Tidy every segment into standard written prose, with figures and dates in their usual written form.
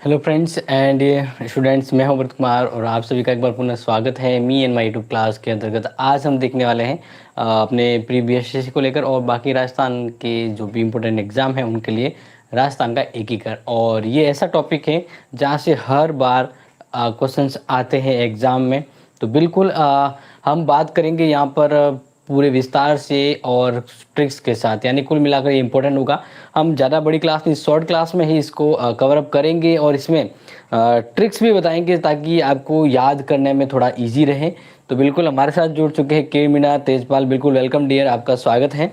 Hello friends and students, मैं हूं व्रत कुमार और आप सभी का एक बार पुनः स्वागत है me and my YouTube class के अंतर्गत। आज हम देखने वाले हैं अपने प्रीवियस को लेकर और बाकी राजस्थान के जो भी इम्पोर्टेंट एग्ज़ाम हैं उनके लिए राजस्थान का एकीकरण। और ये ऐसा टॉपिक है जहां से हर बार क्वेश्चंस आते हैं एग्ज़ाम में। तो बिल्कुल हम बात करेंगे यहाँ पर पूरे विस्तार से और ट्रिक्स के साथ, यानी कुल मिलाकर ये इंपॉर्टेंट होगा। हम ज़्यादा बड़ी क्लास नहीं, शॉर्ट क्लास में ही इसको कवर अप करेंगे और इसमें ट्रिक्स भी बताएंगे ताकि आपको याद करने में थोड़ा इजी रहे। तो बिल्कुल हमारे साथ जुड़ चुके हैं के मीना तेजपाल। बिल्कुल वेलकम डियर, आपका स्वागत है।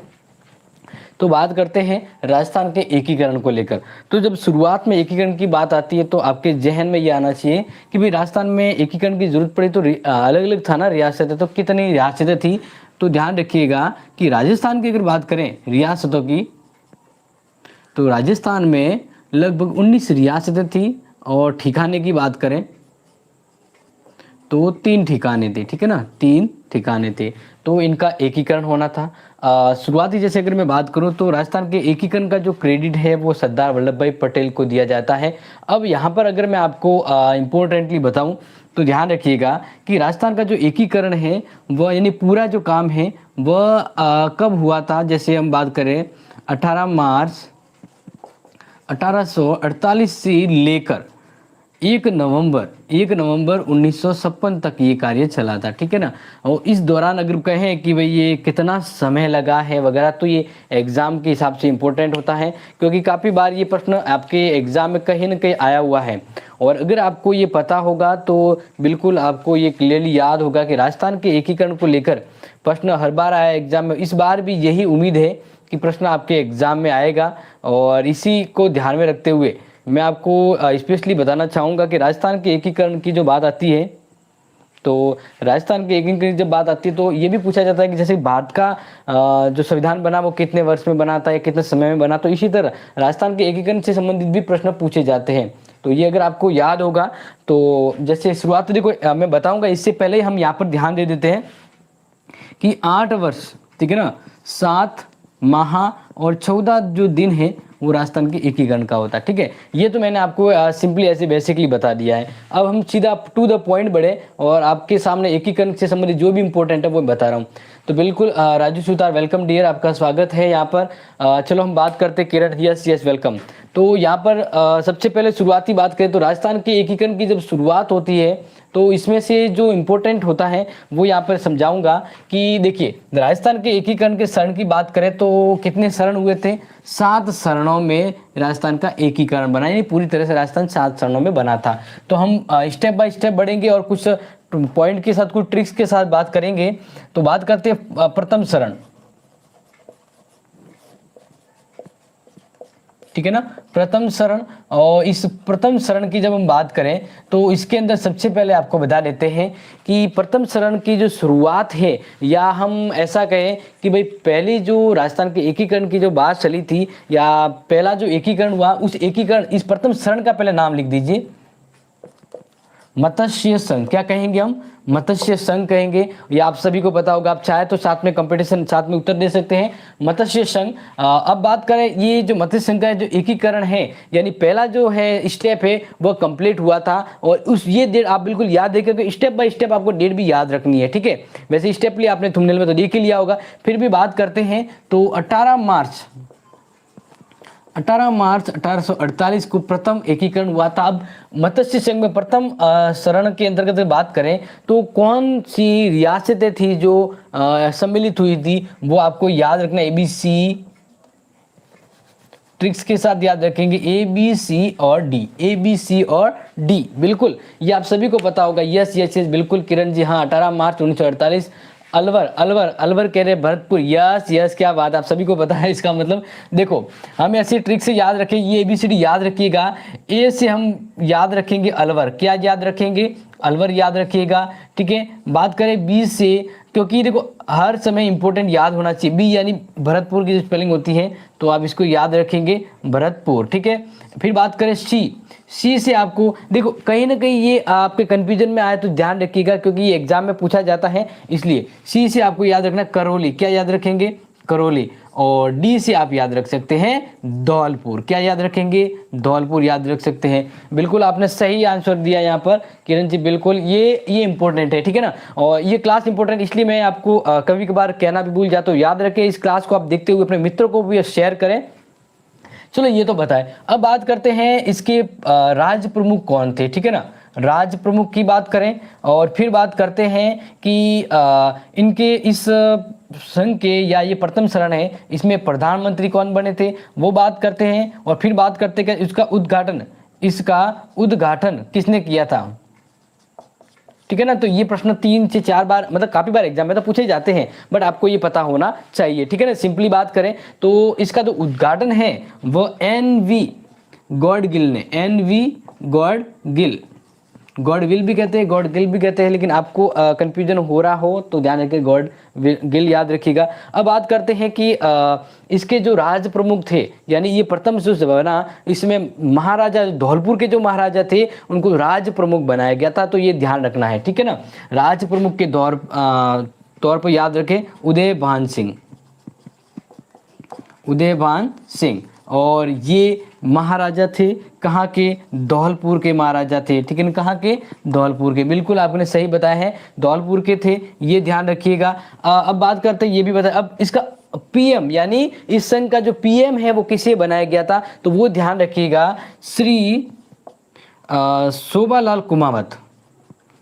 तो बात करते हैं राजस्थान के एकीकरण को लेकर। तो जब शुरुआत में एकीकरण की बात आती है तो आपके जहन में ये आना चाहिए कि भाई राजस्थान में एकीकरण की जरूरत पड़ी तो अलग अलग था ना रियासतें, तो कितनी रियासतें थी। तो ध्यान रखिएगा कि राजस्थान की अगर बात करें रियासतों की, तो राजस्थान में लगभग 19 रियासतें थी और ठिकाने की बात करें तो 3 ठिकाने थे। ठीक है ना, 3 ठिकाने थे। तो इनका एकीकरण होना था। शुरुआती जैसे अगर मैं बात करूं तो राजस्थान के एकीकरण का जो क्रेडिट है वो सरदार वल्लभ भाई पटेल को दिया जाता है। अब यहाँ पर अगर मैं आपको इम्पोर्टेंटली बताऊं तो ध्यान रखिएगा कि राजस्थान का जो एकीकरण है वह यानी पूरा जो काम है वह कब हुआ था। जैसे हम बात करें 18 मार्च 1848 से लेकर 1 नवंबर 1956 तक ये कार्य चला था। ठीक है ना। और इस दौरान अगर कहें कि भाई ये कितना समय लगा है वगैरह, तो ये एग्ज़ाम के हिसाब से इम्पोर्टेंट होता है, क्योंकि काफ़ी बार ये प्रश्न आपके एग्ज़ाम में कहीं ना कहीं आया हुआ है। और अगर आपको ये पता होगा तो बिल्कुल आपको ये क्लियरली याद होगा कि राजस्थान के एकीकरण को लेकर प्रश्न हर बार आया एग्ज़ाम में। इस बार भी यही उम्मीद है कि प्रश्न आपके एग्ज़ाम में आएगा। और इसी को ध्यान में रखते हुए मैं आपको स्पेशली बताना चाहूँगा कि राजस्थान के एकीकरण की जो बात आती है, तो राजस्थान के एकीकरण की जब बात आती है तो ये भी पूछा जाता है कि जैसे भारत का जो संविधान बना वो कितने वर्ष में बना था या कितने समय में बना। तो इसी तरह राजस्थान के एकीकरण से संबंधित भी प्रश्न पूछे जाते हैं। तो ये अगर आपको याद होगा तो जैसे शुरुआत देखो मैं बताऊँगा, इससे पहले हम यहाँ पर ध्यान दे देते हैं कि 8 वर्ष, ठीक है ना, 7 माह और 14 जो दिन है वो राजस्थान के एकीकरण का होता है। ठीक है, ये तो मैंने आपको सिंपली ऐसे बेसिकली बता दिया है। अब हम सीधा टू द पॉइंट बढ़े और आपके सामने एकीकरण से संबंधित जो भी इंपॉर्टेंट है वो बता रहा हूँ। तो बिल्कुल राजू सुतार वेलकम डियर, आपका स्वागत है यहाँ पर। चलो हम बात करते हैं किरण। Yes welcome. तो यहाँ पर सबसे पहले शुरुआती बात करें तो राजस्थान के एकीकरण की जब शुरुआत होती है तो इसमें से जो इम्पोर्टेंट होता है वो यहाँ पर समझाऊंगा कि देखिए राजस्थान के एकीकरण के शरण की बात करें तो कितने शरण हुए थे। 7 शरणों में राजस्थान का एकीकरण बना, यानी पूरी तरह से राजस्थान 7 शरणों में बना था। तो हम स्टेप बाय स्टेप बढ़ेंगे और कुछ पॉइंट के साथ कुछ ट्रिक्स के साथ बात करेंगे। तो बात करते हैं प्रथम शरण। ठीक है ना, प्रथम शरण। और इस प्रथम शरण की जब हम बात करें तो इसके अंदर सबसे पहले आपको बता देते हैं कि प्रथम शरण की जो शुरुआत है, या हम ऐसा कहें कि भाई पहली जो राजस्थान के एकीकरण की जो बात चली थी या पहला जो एकीकरण हुआ, उस एकीकरण इस प्रथम शरण का पहले नाम लिख दीजिए, मत्स्य संघ। क्या कहेंगे हम? मत्स्य संघ कहेंगे। या आप सभी को पता होगा, आप चाहे तो साथ में कंपटीशन साथ में उत्तर दे सकते हैं, मत्स्य संघ। अब बात करें ये जो मत्स्य संघ का जो एकीकरण है, यानी पहला जो है स्टेप है वो कंप्लीट हुआ था। और उस ये डेट आप बिल्कुल याद रखिए क्योंकि स्टेप बाय स्टेप आपको डेट भी याद रखनी है। ठीक है, वैसे स्टेप लिए आपने थंबनेल में तो देख ही लिया होगा, फिर भी बात करते हैं। तो 18 मार्च 1848 को प्रथम एकीकरण हुआ था। अब मत्स्य संघ में प्रथम शरण के अंतर्गत बात करें तो कौन सी रियासतें थी जो सम्मिलित हुई थी, वो आपको याद रखना। ABC ट्रिक्स के साथ याद रखेंगे, ABC और D, ABC और D। बिल्कुल ये आप सभी को पता होगा। यस बिल्कुल किरण जी, हाँ 18 मार्च 1948 अलवर कह रहे भरतपुर। यस क्या बात, आप सभी को पता है। इसका मतलब देखो हम ऐसी ट्रिक से याद रखें, ये ABCD याद रखिएगा। A से हम याद रखेंगे अलवर, क्या याद रखेंगे? अलवर याद रखिएगा। ठीक है, बात करें B से, क्योंकि देखो हर समय इंपॉर्टेंट याद होना चाहिए। B यानी भरतपुर की जो स्पेलिंग होती है तो आप इसको याद रखेंगे भरतपुर। ठीक है, फिर बात करें सी से आपको देखो कहीं ना कहीं ये आपके कंफ्यूजन में आए तो ध्यान रखिएगा क्योंकि ये एग्जाम में पूछा जाता है, इसलिए सी से आपको याद रखना करौली। क्या याद रखेंगे? करौली, और डी से आप याद रख सकते हैं धौलपुर। क्या याद रखेंगे? धौलपुर याद रख सकते हैं। बिल्कुल आपने सही आंसर दिया यहाँ पर किरण जी, बिल्कुल ये इंपॉर्टेंट है, ठीक है ना। और ये क्लास इंपॉर्टेंट इसलिए मैं आपको कभी कभार कहना भी भूल जाता हूँ, याद रखें। इस क्लास को आप देखते हुए अपने मित्रों को भी शेयर करें। चलो ये तो बताए, अब बात करते हैं इसके राज प्रमुख कौन थे, ठीक है ना। राज प्रमुख की बात करें और फिर बात करते हैं कि इनके इस संघ के या ये प्रथम शरण है, इसमें प्रधानमंत्री कौन बने थे वो बात करते हैं। और फिर बात करते हैं इसका उद्घाटन किसने किया था, ठीक है ना। तो ये प्रश्न 3 से 4 बार, मतलब काफी बार एग्जाम में तो पूछे जाते हैं, बट आपको ये पता होना चाहिए, ठीक है ना। सिंपली बात करें तो इसका जो उद्घाटन है वो NV गॉडगिल ने, NV गॉडविल भी कहते हैं, गॉडगिल भी कहते हैं, लेकिन आपको कंफ्यूजन हो रहा हो तो ध्यान रखिए गॉडगिल याद रखिएगा। अब बात करते हैं कि इसके जो राज प्रमुख थे, यानी ये प्रथम जो बना, इसमें महाराजा धौलपुर के जो महाराजा थे उनको राज प्रमुख बनाया गया था, तो ये ध्यान रखना है, ठीक है ना। राज प्रमुख के तौर पर याद रखें उदयभान सिंह, और ये महाराजा थे कहाँ के? धौलपुर के महाराजा थे, ठीक है ना। कहाँ के? धौलपुर के, बिल्कुल आपने सही बताया है, धौलपुर के थे, ये ध्यान रखिएगा। अब बात करते हैं, ये भी बताया, अब इसका PM यानी इस संघ का जो PM है वो किसे बनाया गया था, तो वो ध्यान रखिएगा श्री शोभालाल कुमावत,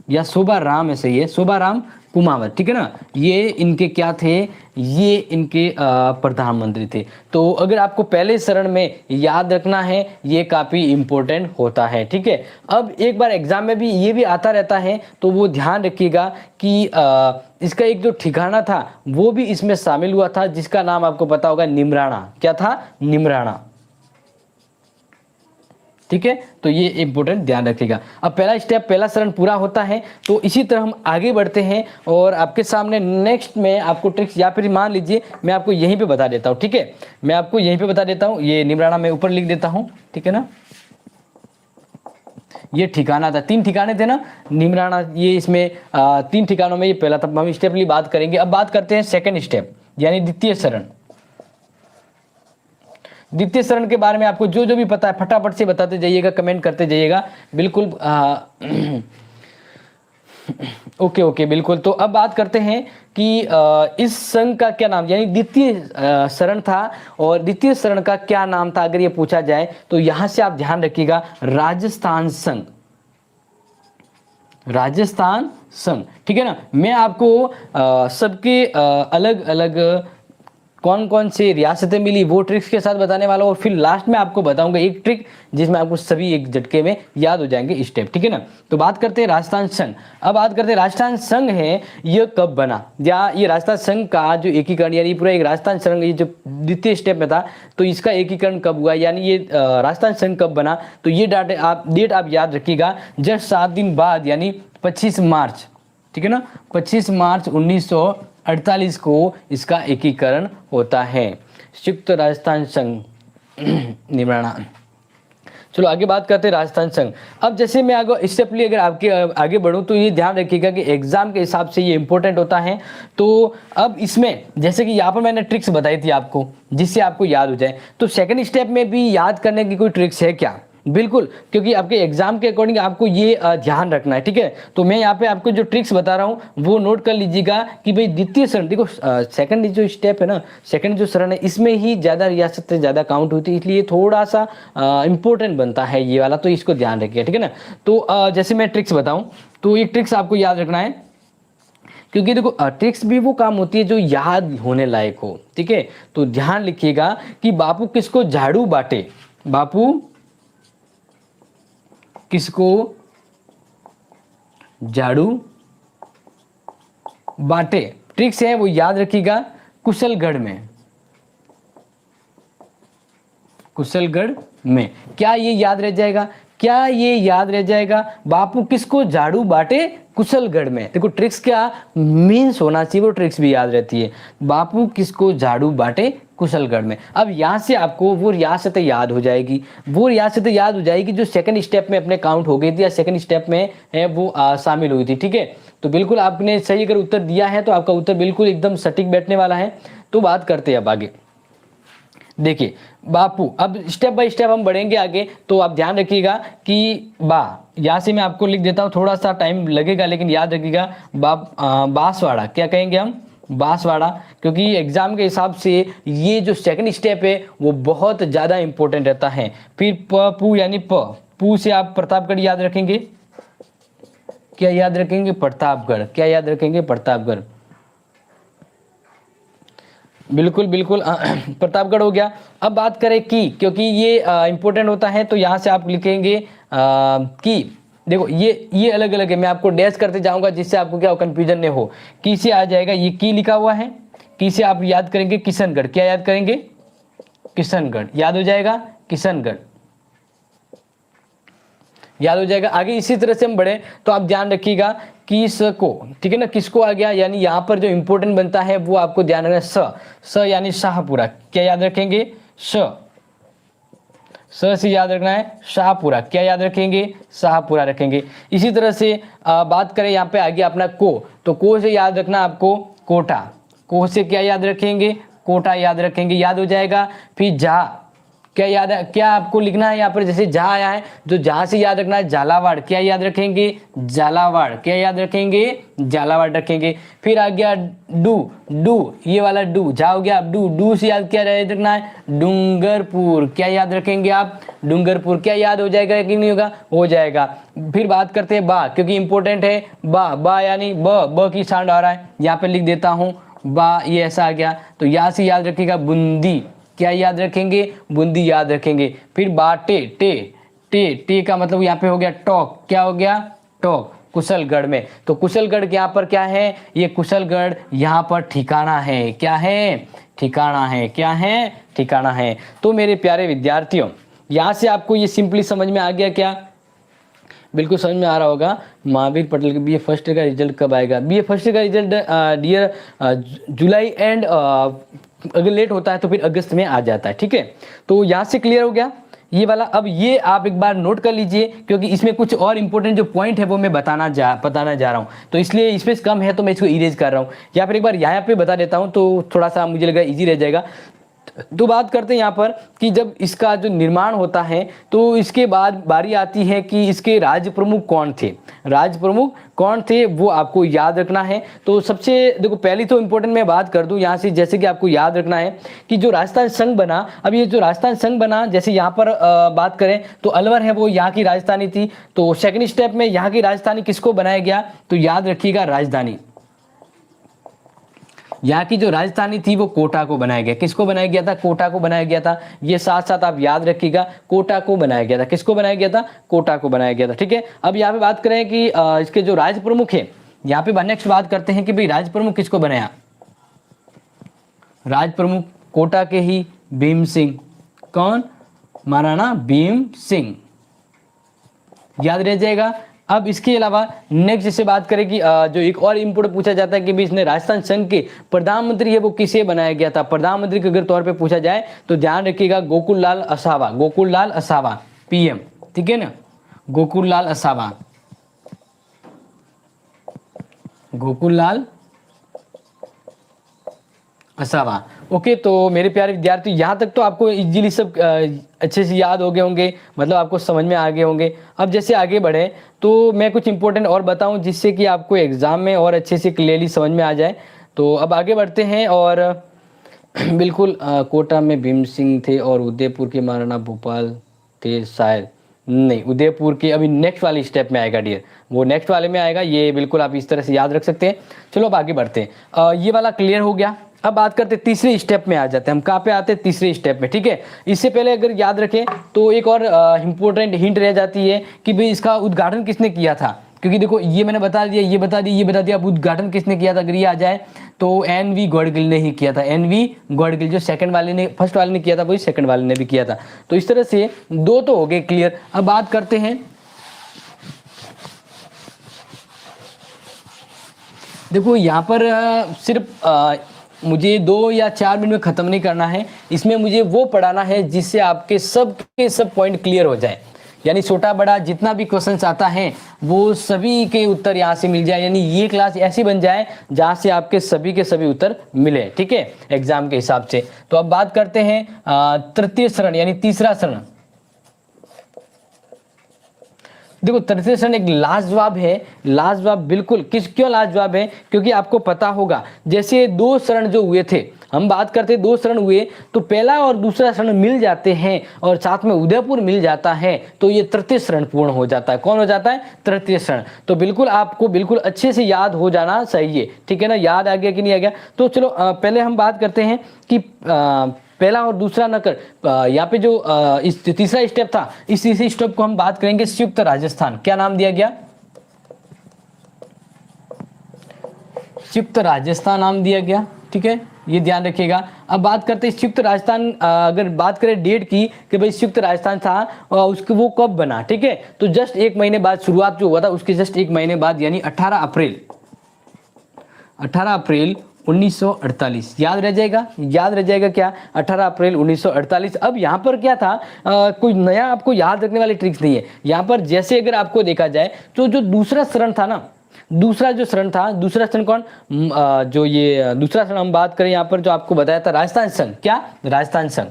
या शोभा राम, ऐसे ही है, शोभा राम कुमावत, ठीक है ना। ये इनके क्या थे? ये इनके प्रधानमंत्री थे। तो अगर आपको पहले चरण में याद रखना है, ये काफ़ी इंपॉर्टेंट होता है, ठीक है। अब एक बार एग्जाम में भी ये भी आता रहता है, तो वो ध्यान रखिएगा कि इसका एक जो ठिकाना था वो भी इसमें शामिल हुआ था, जिसका नाम आपको पता होगा निमराना। क्या था? निमराना, ठीक है। तो ये इंपॉर्टेंट ध्यान रखिएगा। अब पहला स्टेप, पहला चरण पूरा होता है, तो इसी तरह हम आगे बढ़ते हैं और आपके सामने नेक्स्ट में आपको ट्रिक्स, या फिर मान लीजिए मैं आपको यहीं पे बता देता हूँ, ठीक है। मैं आपको यहीं पे बता देता हूँ, ये निमराना में ऊपर लिख देता हूँ, ठीक है ना। ये ठिकाना था, 3 ठिकाने थे ना निमराना, ये इसमें 3 ठिकानों में ये पहला था। हम स्टेपली बात करेंगे। अब बात करते हैं सेकेंड स्टेप, यानी द्वितीय चरण। द्वितीय चरण के बारे में आपको जो जो भी पता है फटाफट से बताते जाइएगा, कमेंट करते जाइएगा, बिल्कुल। ओके बिल्कुल। तो अब बात करते हैं कि इस संघ का क्या नाम, यानी द्वितीय शरण था, और द्वितीय शरण का क्या नाम था अगर ये पूछा जाए, तो यहां से आप ध्यान रखिएगा राजस्थान संघ, राजस्थान संघ, ठीक है ना। मैं आपको सबके अलग अलग कौन कौन सी रियासतें मिली वो ट्रिक्स के साथ बताने वाला हूँ, और फिर लास्ट में आपको बताऊंगा एक ट्रिक जिसमें आपको सभी एक झटके में याद हो जाएंगे स्टेप, ठीक है ना। तो बात करते हैं राजस्थान संघ। अब बात करते हैं राजस्थान संघ है ये कब बना, या ये राजस्थान संघ का जो एकीकरण, यानी पूरा एक राजस्थान संघ ये जो द्वितीय स्टेप में था, तो इसका एकीकरण कब हुआ, यानी ये राजस्थान संघ कब बना, तो ये डेट आप याद रखिएगा। जस्ट 7 दिन बाद, यानी 25 मार्च, ठीक है ना, 25 मार्च 1948 को इसका एकीकरण होता है, संयुक्त राजस्थान संघ निमराना। चलो आगे बात करते हैं राजस्थान संघ। अब जैसे मैं आगे स्टेपली अगर आपके आगे बढ़ूं, तो ये ध्यान रखिएगा कि एग्जाम के हिसाब से ये इंपॉर्टेंट होता है। तो अब इसमें जैसे कि यहाँ पर मैंने ट्रिक्स बताई थी आपको, जिससे आपको याद हो जाए, तो सेकंड स्टेप में भी याद करने की कोई ट्रिक्स है क्या? बिल्कुल, क्योंकि आपके एग्जाम के अकॉर्डिंग आपको ये ध्यान रखना है, ठीक है। तो मैं यहाँ पे आपको जो ट्रिक्स बता रहा हूँ वो नोट कर लीजिएगा कि भाई द्वितीय शरण, देखो सेकंड जो स्टेप है ना, सेकंड जो शरण है, इसमें ही ज़्यादा रियासतें ज़्यादा काउंट होती है, इसलिए थोड़ा सा इंपॉर्टेंट बनता है ये वाला, तो इसको ध्यान रखिए, ठीक है ना। तो जैसे मैं ट्रिक्स बताऊँ, तो ये ट्रिक्स आपको याद रखना है, क्योंकि देखो ट्रिक्स भी वो काम होती है जो याद होने लायक हो, ठीक है। तो ध्यान लिखिएगा कि बापू किसको झाड़ू बांटे, बापू किसको झाड़ू बांटे, ट्रिक्स है वो याद रखिएगा, कुशलगढ़ में, कुशलगढ़ में। क्या ये याद रह जाएगा? क्या ये याद रह जाएगा? बापू किसको झाड़ू बांटे कुशलगढ़ में। देखो ट्रिक्स क्या मीन्स होना चाहिए, वो ट्रिक्स भी याद रहती है। बापू किसको झाड़ू बांटे कुशलगढ़ में। अब यहाँ से आपको वो रियासतें याद हो जाएगी, वो रियासतें याद हो जाएगी जो सेकंड स्टेप में अपने काउंट हो गई थी, या सेकंड स्टेप में है वो शामिल हुई थी, ठीक है। तो बिल्कुल आपने सही अगर उत्तर दिया है तो आपका उत्तर बिल्कुल एकदम सटीक बैठने वाला है। तो बात करते हैं अब आगे। देखिए बापू, अब स्टेप बाय स्टेप हम बढ़ेंगे आगे, तो आप ध्यान रखिएगा कि यहाँ से मैं आपको लिख देता हूँ, थोड़ा सा टाइम लगेगा लेकिन याद रखिएगा। बांसवाड़ा, क्या कहेंगे हम? बांसवाड़ा, क्योंकि एग्जाम के हिसाब से ये जो सेकंड स्टेप है वो बहुत ज़्यादा इंपॉर्टेंट रहता है। फिर पू यानी पू से आप प्रतापगढ़ याद रखेंगे। क्या याद रखेंगे? प्रतापगढ़। क्या याद रखेंगे? प्रतापगढ़। बिल्कुल बिल्कुल प्रतापगढ़ हो गया। अब बात करें की, क्योंकि ये इंपॉर्टेंट होता है, तो यहाँ से आप लिखेंगे की। देखो ये अलग अलग है, मैं आपको डैश करते जाऊंगा जिससे आपको क्या कंफ्यूजन नहीं हो। की से आ जाएगा, ये की लिखा हुआ है। की से आप याद करेंगे किशनगढ़। क्या याद करेंगे? किशनगढ़ याद हो जाएगा, किशनगढ़ याद हो जाएगा। आगे इसी तरह से हम बढ़े तो आप ध्यान रखिएगा किसको, ठीक है ना, किसको आ गया, यानी यहाँ पर जो इंपॉर्टेंट बनता है वो आपको ध्यान रखना, स यानी शाहपुरा। क्या याद रखेंगे? स से याद रखना है शाहपुरा। क्या याद रखेंगे? शाहपुरा रखेंगे। इसी तरह से बात करें यहाँ पे आगे अपना को, तो को से याद रखना आपको कोटा। को से क्या याद रखेंगे? कोटा याद रखेंगे, याद हो जाएगा। फिर जा, क्या याद है? क्या आपको लिखना है यहाँ पर, जैसे जहाँ आया है तो जहाँ से याद रखना है झालावाड़। क्या याद रखेंगे? झालावाड़। क्या याद रखेंगे? झालावाड़ रखेंगे। फिर आ गया डू, ये वाला डू, जा हो गया। डू से याद क्या रखना है? डूंगरपुर। क्या याद रखेंगे आप? डूंगरपुर। क्या याद हो जाएगा कि नहीं होगा? हो जाएगा। फिर बात करते हैं बा, क्योंकि इंपॉर्टेंट है। बा यानी ब की साउंड आ रहा है, यहाँ पे लिख देता हूँ बा, ये ऐसा आ गया। तो यहाँ से याद रखिएगा बूंदी। क्या याद रखेंगे? बूंदी याद रखेंगे। फिर बाटे, टे का मतलब यहाँ पे हो गया टॉक। क्या हो गया? टॉक। कुशलगढ़ में, तो कुशलगढ़ यहाँ पर क्या है? ये कुशलगढ़ यहाँ पर ठिकाना है। क्या है? ठिकाना है। क्या है? ठिकाना है। तो मेरे प्यारे विद्यार्थियों, यहाँ से आपको ये सिंपली समझ में आ गया क्या? बिल्कुल समझ में आ रहा होगा। महावीर पटेल के बीए फर्स्ट ईयर का रिजल्ट कब आएगा? बीए फर्स्ट ईयर का रिजल्ट डियर जुलाई एंड अगर लेट होता है तो फिर अगस्त में आ जाता है, ठीक है। तो यहाँ से क्लियर हो गया ये वाला। अब ये आप एक बार नोट कर लीजिए, क्योंकि इसमें कुछ और इंपॉर्टेंट जो पॉइंट है वो मैं बताना जा रहा हूँ, तो इसलिए स्पेस कम है तो मैं इसको इरेज कर रहा हूँ, या फिर एक बार यहाँ पे बता देता हूँ तो थोड़ा सा मुझे लगा इजी रह जाएगा। तो बात करते हैं यहाँ पर कि जब इसका जो निर्माण होता है तो इसके बाद बारी आती है कि इसके राज प्रमुख कौन थे। राज प्रमुख कौन थे वो आपको याद रखना है। तो सबसे देखो पहली तो इंपॉर्टेंट मैं बात कर दूं यहाँ से, जैसे कि आपको याद रखना है कि जो राजस्थान संघ बना, अब ये जो राजस्थान संघ बना, जैसे यहाँ पर बात करें तो अलवर है वो यहाँ की राजधानी थी। तो सेकंड स्टेप में यहाँ की राजधानी किसको बनाया गया? तो याद रखिएगा राजधानी, यहाँ की जो राजधानी थी वो कोटा को बनाया गया। किसको बनाया गया था? कोटा को बनाया गया था। ये साथ साथ आप याद रखिएगा, कोटा को बनाया गया था। किसको बनाया गया था? कोटा को बनाया गया था, ठीक है। अब यहाँ पे बात करें कि इसके जो राज प्रमुख है, यहाँ पे नेक्स्ट बात करते हैं कि भाई राज प्रमुख किसको बनाया? राज प्रमुख कोटा के ही भीम सिंह। कौन? महाराणा भीम सिंह, याद रह जाएगा। अब इसके अलावा नेक्स्ट जैसे बात करें कि जो एक और इंपोर्टेंट पूछा जाता है कि भी इसने राजस्थान संघ के प्रधानमंत्री है वो किसे बनाया गया था? प्रधानमंत्री के अगर तौर पे पूछा जाए तो ध्यान रखिएगा गोकुललाल असावा। गोकुललाल असावा पीएम, ठीक है ना, गोकुललाल असावा, गोकुललाल असावा। ओके, तो मेरे प्यारे विद्यार्थी यहाँ तक तो आपको इजीली सब अच्छे से याद हो गए होंगे, मतलब आपको समझ में आ गए होंगे। अब जैसे आगे बढ़े तो मैं कुछ इंपॉर्टेंट और बताऊं जिससे कि आपको एग्जाम में और अच्छे से क्लियरली समझ में आ जाए। तो अब आगे बढ़ते हैं और बिल्कुल कोटा में भीम सिंह थे और उदयपुर के महाराणा भोपाल थे शायद, नहीं उदयपुर के अभी नेक्स्ट वाले स्टेप में आएगा डियर, वो नेक्स्ट वाले में आएगा। ये बिल्कुल आप इस तरह से याद रख सकते हैं। चलो अब आगे बढ़ते हैं। ये वाला क्लियर हो गया। अब बात करते हैं तीसरे स्टेप में आ जाते हैं। हम कहाँ पे आते हैं? तीसरे स्टेप में, ठीक है। इससे पहले अगर याद रखें तो एक और इंपॉर्टेंट हिंट रह जाती है कि भाई इसका उद्घाटन किसने किया था, क्योंकि देखो ये मैंने बता दिया, ये बता दिया, ये बता दिया, अब उद्घाटन किसने किया था अगर ये आ जाए तो एन.वी. गौड़गिल ने ही किया था। एन.वी. गौड़गिल, जो सेकंड वाले ने, फर्स्ट वाले ने किया था वही सेकंड वाले ने भी किया था। तो इस तरह से दो तो हो गए क्लियर। अब बात करते हैं, देखो यहाँ पर सिर्फ मुझे 2 या 4 मिनट में ख़त्म नहीं करना है, इसमें मुझे वो पढ़ाना है जिससे आपके सब के सब पॉइंट क्लियर हो जाए। यानी छोटा बड़ा जितना भी क्वेश्चंस आता है वो सभी के उत्तर यहाँ से मिल जाए, यानी ये क्लास ऐसी बन जाए जहाँ से आपके सभी के सभी उत्तर मिले, ठीक है, एग्जाम के हिसाब से। तो अब बात करते हैं तृतीय शरण यानी तीसरा शरण। देखो तृतीय शरण एक लाजवाब है, लाजवाब बिल्कुल। क्यों लाजवाब है? क्योंकि आपको पता होगा जैसे 2 शरण जो हुए थे, हम बात करते 2 शरण हुए तो पहला और दूसरा शरण मिल जाते हैं और साथ में उदयपुर मिल जाता है, तो ये तृतीय शरण पूर्ण हो जाता है। कौन हो जाता है? तृतीय शरण। तो बिल्कुल आपको बिल्कुल अच्छे से याद हो जाना चाहिए, ठीक है ना। याद आ गया कि नहीं आ गया? तो चलो पहले हम बात करते हैं कि पहला और दूसरा न कर, यहाँ पे जो इस तीसरा स्टेप था, इस तीसरे स्टेप को हम बात करेंगे संयुक्त राजस्थान। क्या नाम दिया गया? संयुक्त राजस्थान नाम दिया गया, ठीक है, ये ध्यान रखिएगा। अब बात करते हैं संयुक्त राजस्थान, अगर बात करें डेट की कि भाई संयुक्त राजस्थान था उसके वो कब बना, ठीक है, तो जस्ट 1 महीने बाद शुरुआत जो हुआ था उसके जस्ट 1 महीने बाद यानी 18 अप्रैल 1948। याद रह जाएगा, याद रह जाएगा क्या? 18 अप्रैल 1948। अब यहाँ पर क्या था, कोई नया आपको याद रखने वाली ट्रिक्स नहीं है यहाँ पर। जैसे अगर आपको देखा जाए तो जो दूसरा शरण था ना, दूसरा जो शरण था, दूसरा शरण कौन, जो ये दूसरा शरण हम बात करें यहाँ पर जो आपको बताया था राजस्थान संघ। क्या? राजस्थान संघ।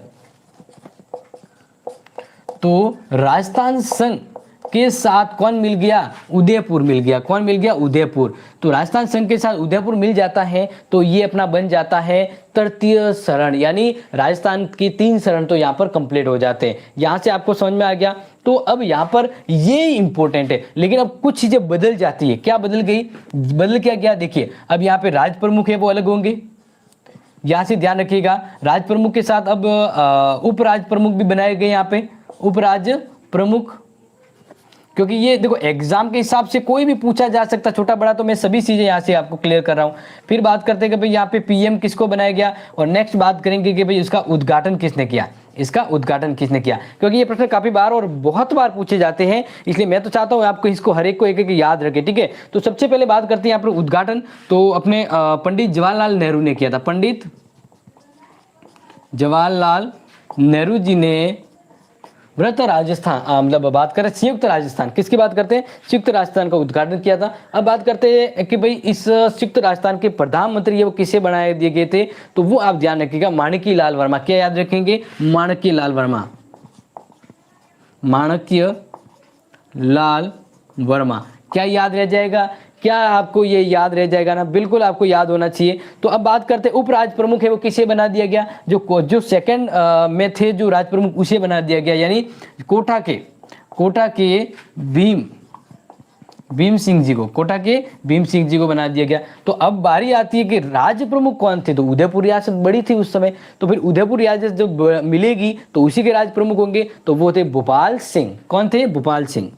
तो राजस्थान संघ के साथ कौन मिल गया? उदयपुर मिल गया। कौन मिल गया? उदयपुर। तो राजस्थान संघ के साथ उदयपुर मिल जाता है तो ये अपना बन जाता है तृतीय शरण, यानी राजस्थान की 3 शरण तो यहाँ पर कंप्लीट हो जाते हैं। यहाँ से आपको समझ में आ गया। तो अब यहाँ पर ये इंपॉर्टेंट है, लेकिन अब कुछ चीजें बदल जाती है। क्या बदल गई? बदल क्या गया? देखिए अब यहाँ पे राज प्रमुख है वो अलग होंगे, यहाँ से ध्यान रखिएगा। राज प्रमुख के साथ अब उपराज प्रमुख भी बनाए गए यहाँ पे, उपराज प्रमुख, क्योंकि ये देखो एग्जाम के हिसाब से कोई भी पूछा जा सकता छोटा बड़ा, तो मैं सभी चीजें यहाँ से आपको क्लियर कर रहा हूँ। फिर बात करते हैं कि भाई यहाँ पे पीएम किसको बनाया गया, और नेक्स्ट बात करेंगे कि भाई इसका उद्घाटन किसने किया, इसका उद्घाटन किसने किया, क्योंकि ये प्रश्न काफी बार और बहुत बार पूछे जाते हैं, इसलिए मैं तो चाहता हूँ आपको इसको हर एक को एक एक याद रखे, ठीक है। तो सबसे पहले बात करते हैं यहाँ पर उद्घाटन, तो अपने पंडित जवाहरलाल नेहरू ने किया था। पंडित जवाहरलाल नेहरू जी ने वृत्त राजस्थान, मतलब बात करें संयुक्त राजस्थान, किसकी बात करते हैं? संयुक्त राजस्थान का उद्घाटन किया था। अब बात करते हैं कि भाई इस संयुक्त राजस्थान के प्रधानमंत्री वो किसे बनाए दिए गए थे, तो वो आप ध्यान रखिएगा, माणिक्य लाल वर्मा। क्या याद रखेंगे? माणिक्य लाल वर्मा, माणिक्य लाल वर्मा। क्या याद रह जाएगा? क्या आपको ये याद रह जाएगा ना? बिल्कुल आपको याद होना चाहिए। तो अब बात करते हैं उपराज प्रमुख है वो किसे बना दिया गया? जो सेकंड में थे जो राज प्रमुख उसे बना दिया गया, यानी कोटा के भीम सिंह जी को, कोटा के भीम सिंह जी को बना दिया गया। तो अब बारी आती है कि राज्य प्रमुख कौन थे, तो उदयपुर रियासत बड़ी थी उस समय, तो फिर उदयपुर रियासत जब मिलेगी तो उसी के राज्य प्रमुख होंगे, तो वो थे भोपाल सिंह। कौन थे? भोपाल सिंह।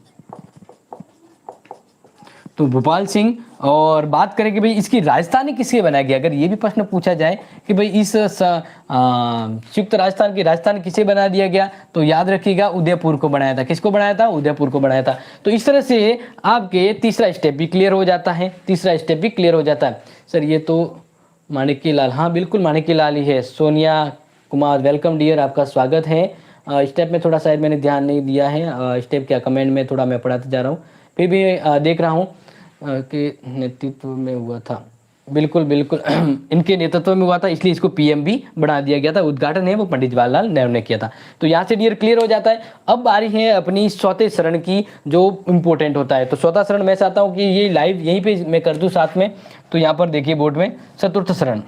तो भोपाल सिंह। और बात करें कि भाई इसकी राजधानी किसके बनाया गया, अगर ये भी प्रश्न पूछा जाए कि भाई इस संयुक्त राजस्थान की राजधानी किसे बना दिया गया, तो याद रखिएगा उदयपुर को बनाया था। किसको बनाया था? उदयपुर को बनाया था। तो इस तरह से आपके तीसरा स्टेप भी क्लियर हो जाता है, तीसरा स्टेप भी क्लियर हो जाता है। सर ये तो माणिक्य लाल, हाँ बिल्कुल माणिक्य लाल ही है। सोनिया कुमार वेलकम डियर, आपका स्वागत है। स्टेप में थोड़ा शायद मैंने ध्यान नहीं दिया है, स्टेप क्या कमेंट में थोड़ा मैं पढ़ाते जा रहा हूँ, फिर भी देख रहा हूँ के नेतृत्व में हुआ था। बिल्कुल बिल्कुल इनके नेतृत्व में हुआ था, इसलिए इसको पीएम भी बना दिया गया था। उद्घाटन है वो पंडित जवाहरलाल नेहरू ने किया था। तो यहाँ से डियर क्लियर हो जाता है। अब बारी है अपनी चौथे शरण की जो इंपॉर्टेंट होता है। तो चौथा शरण मैं चाहता हूँ कि ये लाइव यहीं पे मैं कर दूँ साथ में। तो यहाँ पर देखिए बोर्ड में चतुर्थ शरण,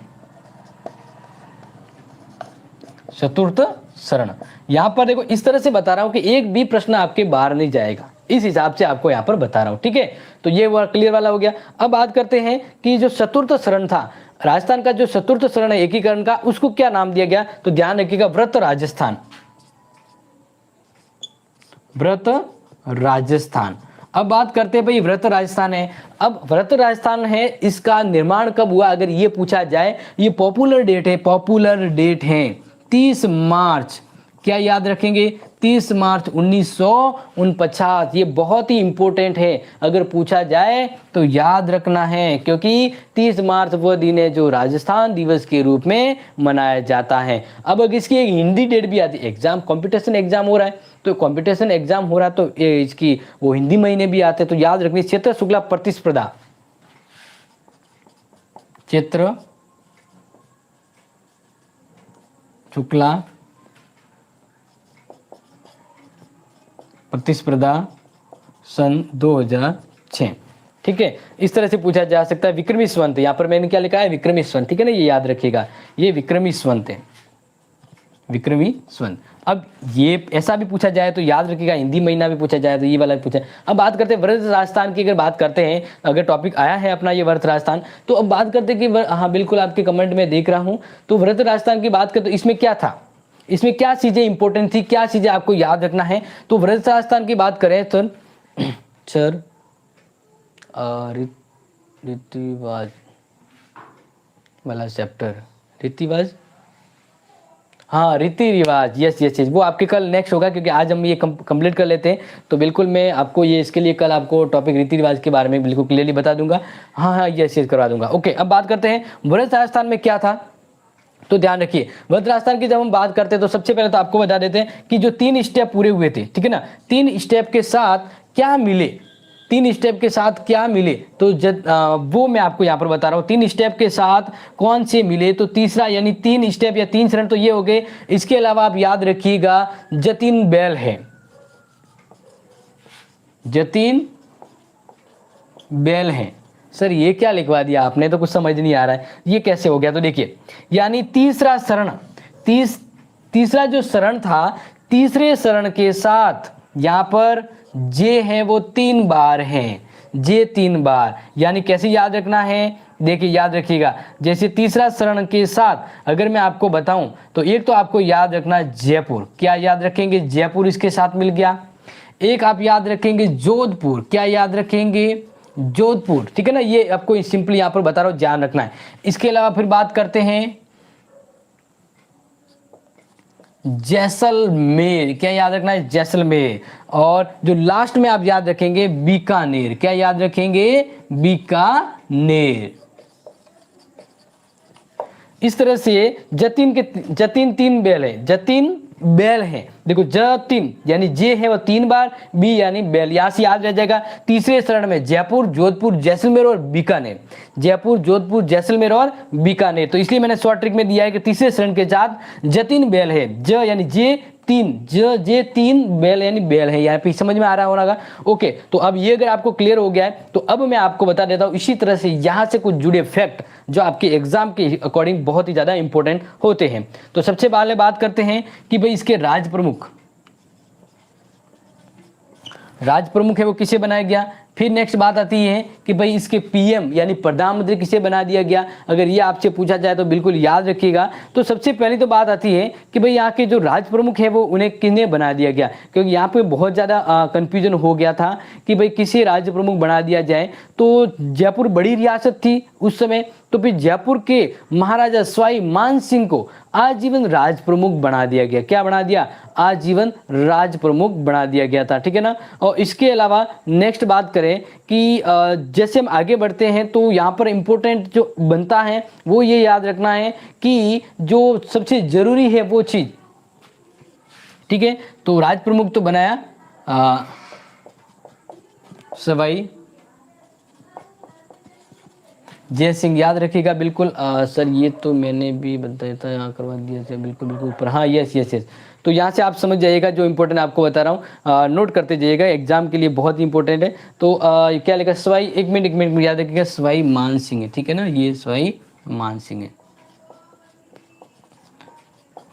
चतुर्थ शरण। यहाँ पर देखो इस तरह से बता रहा हूँ कि एक भी प्रश्न आपके बाहर नहीं जाएगा, इस हिसाब से आपको यहाँ पर बता रहा हूँ, ठीक है। तो ये क्लियर वाला हो गया। अब बात करते हैं कि जो चतुर्थ शरण था राजस्थान का, जो चतुर्थ शरण है एकीकरण का, उसको क्या नाम दिया गया, तो ध्यान रखिएगा व्रत राजस्थान, व्रत राजस्थान। अब बात करते हैं भाई व्रत राजस्थान है। अब व्रत राजस्थान है, इसका निर्माण कब हुआ अगर ये पूछा जाए, ये पॉपुलर डेट है, पॉपुलर डेट है 30 मार्च क्या याद रखेंगे? 30 मार्च 1949। ये बहुत ही इंपॉर्टेंट है, अगर पूछा जाए तो याद रखना है, क्योंकि 30 मार्च वह दिन है जो राजस्थान दिवस के रूप में मनाया जाता है। अब अगर इसकी एक हिंदी डेट भी आती है, एग्जाम कॉम्पिटिशन एग्जाम हो रहा है, तो कॉम्पिटिशन एग्जाम हो रहा है तो इसकी वो हिंदी महीने भी आते हैं, तो याद रखनी चैत्र शुक्ला प्रतिस्पर्धा, चैत्र शुक्ला प्रतिस्पर्धा सन 2006। ठीक है, इस तरह से पूछा जा सकता है। विक्रमी संवत, यहाँ पर मैंने क्या लिखा है? विक्रमी संवत। ठीक है ना, ये याद रखिएगा, ये विक्रमी संवत है, विक्रमी संवत। अब ये ऐसा भी पूछा जाए तो याद रखिएगा, हिंदी महीना भी पूछा जाए तो ये वाला भी पूछा। अब बात करते हैं व्रत राजस्थान की, अगर बात करते हैं, अगर टॉपिक आया है अपना ये व्रत राजस्थान, तो अब बात करते हैं कि हाँ बिल्कुल आपके कमेंट में देख रहा हूँ, तो व्रत राजस्थान की बात करते तो इसमें क्या था, इसमें क्या चीजें इंपॉर्टेंट थी, क्या चीजें आपको याद रखना है। तो व्रत राजस्थान की बात करें तो सर रीतिवाज वाला चैप्टर, रीतिवाज, हाँ रीति रिवाज, यस यस यस, वो आपके कल नेक्स्ट होगा, क्योंकि आज हम ये कंप्लीट कर लेते हैं, तो बिल्कुल मैं आपको ये इसके लिए कल आपको टॉपिक रीति रिवाज के बारे में बिल्कुल क्लियरली बता दूंगा। हाँ हाँ यस यस करवा दूंगा। ओके, अब बात करते हैं व्रत राजस्थान में क्या था, तो ध्यान रखिए व्रत राजस्थान की जब हम बात करते हैं तो सबसे पहले तो आपको बता देते हैं कि जो 3 स्टेप पूरे हुए थे, ठीक है ना, 3 स्टेप के साथ क्या मिले, 3 स्टेप के साथ क्या मिले, तो वो मैं आपको यहाँ पर बता रहा हूँ। 3 स्टेप के साथ कौन से मिले, तो तीसरा यानी 3 स्टेप या 3 चरण तो ये हो गए। इसके अलावा आप याद रखिएगा जतिन बैल है, जतिन बैल है। सर ये क्या लिखवा दिया आपने, तो कुछ समझ नहीं आ रहा है, ये कैसे हो गया? तो देखिए, यानी तीसरा शरण, तीसरा जो शरण था, तीसरे शरण के साथ यहाँ पर जे है वो 3 बार है, जे 3 बार, यानी कैसे याद रखना है? देखिए याद रखिएगा, जैसे तीसरा शरण के साथ अगर मैं आपको बताऊं तो एक तो आपको याद रखना जयपुर, क्या याद रखेंगे? जयपुर इसके साथ मिल गया। एक आप याद रखेंगे जोधपुर, क्या याद रखेंगे? जोधपुर, ठीक है ना, ये आपको सिंपली यहां पर बता रहा हूं, ध्यान रखना है। इसके अलावा फिर बात करते हैं जैसलमेर, क्या याद रखना है? जैसलमेर। और जो लास्ट में आप याद रखेंगे बीकानेर, क्या याद रखेंगे? बीकानेर। इस तरह से जतिन 3 बैल है, जतिन बैल है। देखो जतिन यानी जे है वो 3 बार, बी यानी बैल, यहां से याद रह जाएगा। तीसरे शरण में जयपुर, जोधपुर, जैसलमेर और बीकानेर, जयपुर, जोधपुर, जैसलमेर और बीकानेर। तो इसलिए मैंने शॉर्ट ट्रिक में दिया है कि तीसरे शरण के साथ जतिन बैल है, ज यानी जे 3, जे 3 बैल यानी बैल है, यहाँ पे समझ में आ रहा होगा। ओके, तो अब ये अगर आपको क्लियर हो गया है तो अब मैं आपको बता देता हूँ इसी तरह से यहाँ से कुछ जुड़े फैक्ट जो आपके एग्जाम के अकॉर्डिंग बहुत ही ज्यादा इंपॉर्टेंट होते हैं। तो सबसे पहले बात करते हैं कि भाई इसके राज प्रमुख है वो किसे बनाया गया। फिर नेक्स्ट बात आती है कि भाई इसके पीएम यानी प्रधानमंत्री किसे बना दिया गया, अगर ये आपसे पूछा जाए तो बिल्कुल याद रखिएगा। तो सबसे पहली तो बात आती है कि भाई यहाँ के जो राज प्रमुख है वो उन्हें किन्हें बना दिया गया, क्योंकि यहाँ पे बहुत ज़्यादा कंफ्यूजन हो गया था कि भाई किसे राज्य प्रमुख बना दिया जाए। तो जयपुर बड़ी रियासत थी उस समय, तो फिर जयपुर के महाराजा सवाई मान सिंह को आजीवन राज प्रमुख बना दिया गया। क्या बना दिया? आजीवन राज प्रमुख बना दिया गया था, ठीक है ना। और इसके अलावा नेक्स्ट बात करें कि जैसे हम आगे बढ़ते हैं तो यहाँ पर इंपॉर्टेंट जो बनता है वो ये याद रखना है कि जो सबसे जरूरी है वो चीज, ठीक है। तो राज प्रमुख तो बनाया सवाई जय सिंह, याद रखिएगा बिल्कुल। सर ये तो मैंने भी बताया था, यहाँ करवा दिया था, बिल्कुल बिल्कुल ऊपर, हाँ यस यस यस। तो यहाँ से आप समझ जाइएगा जो इंपॉर्टेंट आपको बता रहा हूँ, नोट करते जाइएगा, एग्जाम के लिए बहुत ही इंपॉर्टेंट है। तो क्या लिखा? सवाई, एक मिनट याद रखिएगा, सवाई मान सिंह है, ठीक है ना, ये सवाई मान सिंह है।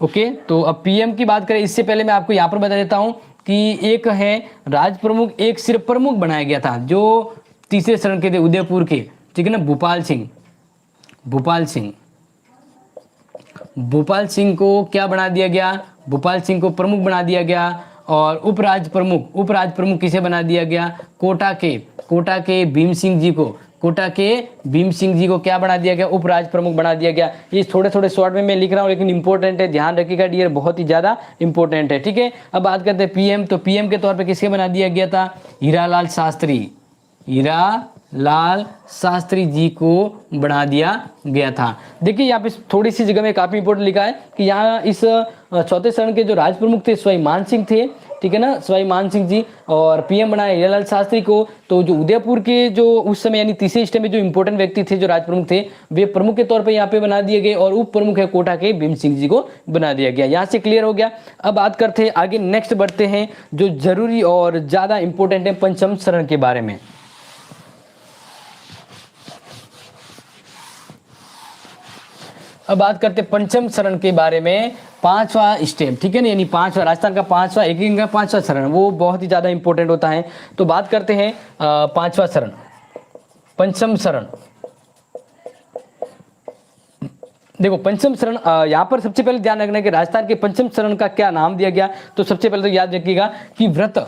ओके, तो अब पीएम की बात करें, इससे पहले मैं आपको यहाँ पर बता देता हूँ कि एक है राज प्रमुख, एक सिर्फ प्रमुख बनाया गया था जो तीसरे शरण के थे उदयपुर के, ठीक है ना, भूपाल सिंह को क्या बना दिया गया? भूपाल सिंह को प्रमुख बना दिया गया। और उपराज प्रमुख किसे बना दिया गया? कोटा के भीम सिंह जी को कोटा के भीम सिंह जी को क्या बना दिया गया, उपराज प्रमुख बना दिया गया। ये थोड़े थोड़े शॉर्ट में मैं लिख रहा हूँ लेकिन इंपॉर्टेंट है, ध्यान रखिएगा डियर, बहुत ही ज्यादा इंपॉर्टेंट है, ठीक है। अब बात करते हैं पीएम, तो पीएम के तौर पे किसके बना दिया गया था, हीरालाल शास्त्री, हीरालाल शास्त्री जी को बना दिया गया था। देखिए यहाँ पे थोड़ी सी जगह में काफी इंपॉर्टेंट लिखा है कि यहाँ इस चौथे चरण के जो राज प्रमुख थे सवाई मान सिंह थे, ठीक है ना, सवाई मान सिंह जी, और पीएम बनाया हीरालाल शास्त्री को। तो जो उदयपुर के जो उस समय यानी तीसरे स्टेप में जो इंपॉर्टेंट व्यक्ति थे, जो राज प्रमुख थे, वे प्रमुख के तौर पे यहाँ पे बना दिए गए, और उप प्रमुख है कोटा के भीम सिंह जी को बना दिया गया। यहाँ से क्लियर हो गया। अब बात करते हैं आगे, नेक्स्ट बढ़ते हैं जो जरूरी और ज्यादा इंपॉर्टेंट है पंचम शरण के बारे में। अब बात करते हैं पंचम शरण के बारे में, पांचवा स्टेप, ठीक है ना, यानी पांचवा राजस्थान का पांचवा, एक का पांचवा शरण, वो बहुत ही ज्यादा इंपॉर्टेंट होता है। तो बात करते हैं पांचवा शरण, पंचम शरण। देखो पंचम शरण, यहाँ पर सबसे पहले ध्यान रखना है कि राजस्थान के पंचम शरण का क्या नाम दिया गया। तो सबसे पहले तो याद रखिएगा कि व्रत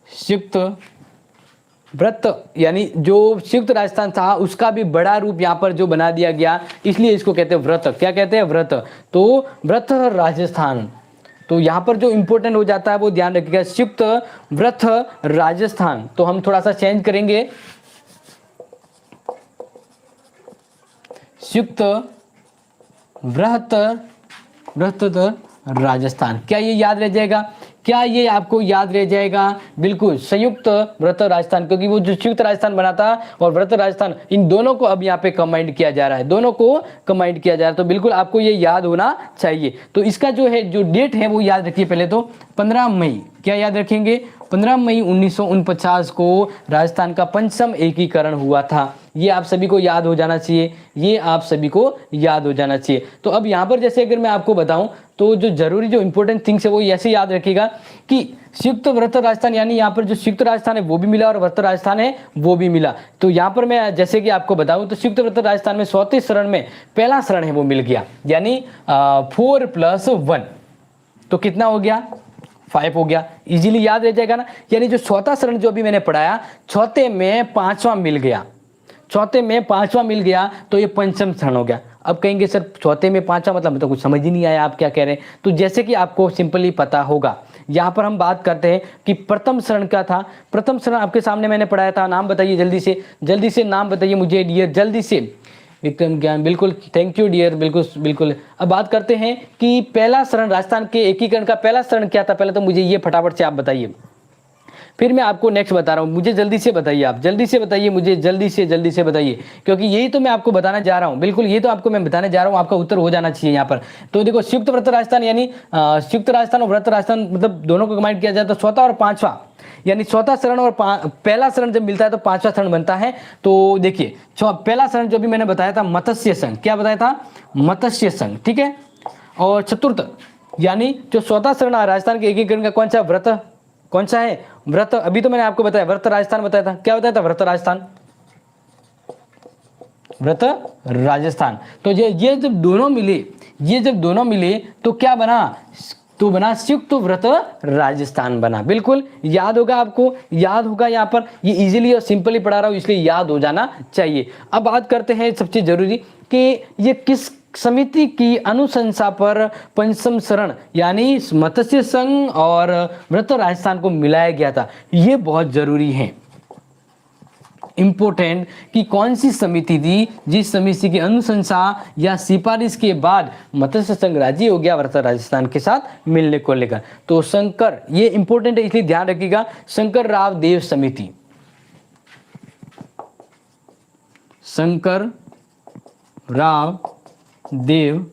संयुक्त व्रत, यानी जो संयुक्त राजस्थान था उसका भी बड़ा रूप यहाँ पर जो बना दिया गया, इसलिए इसको कहते हैं व्रत। क्या कहते हैं, व्रत। तो व्रत राजस्थान, तो यहाँ पर जो इंपॉर्टेंट हो जाता है वो ध्यान रखिएगा, संयुक्त व्रत राजस्थान। तो हम थोड़ा सा चेंज करेंगे, संयुक्त व्रत राजस्थान। क्या ये याद रह जाएगा, क्या ये आपको याद रह जाएगा, बिल्कुल संयुक्त व्रत राजस्थान, क्योंकि वो जो संयुक्त राजस्थान बना था और व्रत राजस्थान, इन दोनों को अब यहाँ पे कंबाइंड किया जा रहा है, दोनों को कंबाइंड किया जा रहा है। तो बिल्कुल आपको ये याद होना चाहिए। तो इसका जो है जो डेट है वो याद रखिए पहले तो 15 मई, क्या याद रखेंगे, 15 मई 1949 को राजस्थान का पंचम एकीकरण हुआ था। ये आप सभी को याद हो जाना चाहिए, ये आप सभी को याद हो जाना चाहिए। तो अब यहाँ पर जैसे अगर मैं आपको बताऊं तो जो जरूरी जो इंपॉर्टेंट थिंग्स है वो ऐसे याद रखिएगा कि संयुक्त व्रत राजस्थान, यानी यहाँ पर जो संयुक्त राजस्थान है वो भी मिला और व्रत राजस्थान है वो भी मिला। तो यहाँ पर मैं जैसे कि आपको बताऊं तो संयुक्त व्रत राजस्थान में 34 शरण में पहला शरण है वो मिल गया, यानी 4+1, तो कितना हो गया, 5 हो गया। इजीली याद रह जाएगा ना। यानी जो चौथा शरण जो अभी मैंने पढ़ाया, चौथे में पांचवा मिल गया, चौथे में पांचवा मिल गया, तो ये पंचम शरण हो गया। अब कहेंगे सर चौथे में पांचवा मतलब तो कुछ समझ ही नहीं आया, आप क्या कह रहे हैं। तो जैसे कि आपको सिंपली पता होगा, यहाँ पर हम बात करते हैं कि प्रथम शरण क्या था। प्रथम शरण आपके सामने मैंने पढ़ाया था, नाम बताइए जल्दी से नाम बताइए मुझे डियर, जल्दी से। विक्रम ज्ञान, बिल्कुल, थैंक यू डियर, बिल्कुल बिल्कुल। अब बात करते हैं कि पहला शरण राजस्थान के एकीकरण का पहला शरण क्या था, पहले तो मुझे ये फटाफट से आप बताइए, फिर मैं आपको नेक्स्ट बता रहा हूँ। मुझे जल्दी से बताइए, आप जल्दी से बताइए, मुझे जल्दी से बताइए, क्योंकि यही तो मैं आपको बताना जा रहा हूँ। बिल्कुल ये तो आपको मैं बताने जा रहा हूँ, आपका उत्तर हो जाना चाहिए यहाँ पर। तो देखो संयुक्त व्रत राजस्थान, यानी संयुक्त राजस्थान और व्रत राजस्थान मतलब दोनों को कंबाइन किया जाए तो चौथा और पांचवा, यानी चौथा शरण और पहला शरण जब मिलता है तो पांचवा शरण बनता है। तो देखिए पहला शरण जो भी मैंने बताया था मत्स्य संघ, क्या बताया था, मत्स्य संघ, ठीक है। और चतुर्थ यानी जो चौथा शरण राजस्थान के एकीकरण का कौन सा व्रत, कौन सा है, व्रत। अभी तो मैंने आपको बताया व्रत राजस्थान बताया था, क्या बताया था, व्रत राजस्थान, व्रत राजस्थान। तो ये जब दोनों मिले, ये जब दोनों मिले तो क्या बना, तो बना संयुक्त व्रत राजस्थान बना। बिल्कुल याद होगा, आपको याद होगा, यहाँ पर ये इजीली और सिंपली पढ़ा रहा हूं इसलिए याद हो जाना चाहिए। अब बात करते हैं सबसे जरूरी कि ये किस समिति की अनुशंसा पर पंचम शरण यानी मत्स्य संघ और व्रत राजस्थान को मिलाया गया था। ये बहुत जरूरी है, इंपोर्टेंट, कि कौन सी समिति थी जिस समिति की अनुशंसा या सिफारिश के बाद मत्स्य संघ राजी हो गया व्रत राजस्थान के साथ मिलने को लेकर। तो शंकर, ये इंपोर्टेंट है इसलिए ध्यान रखिएगा, शंकर राव देव समिति, शंकर राव देव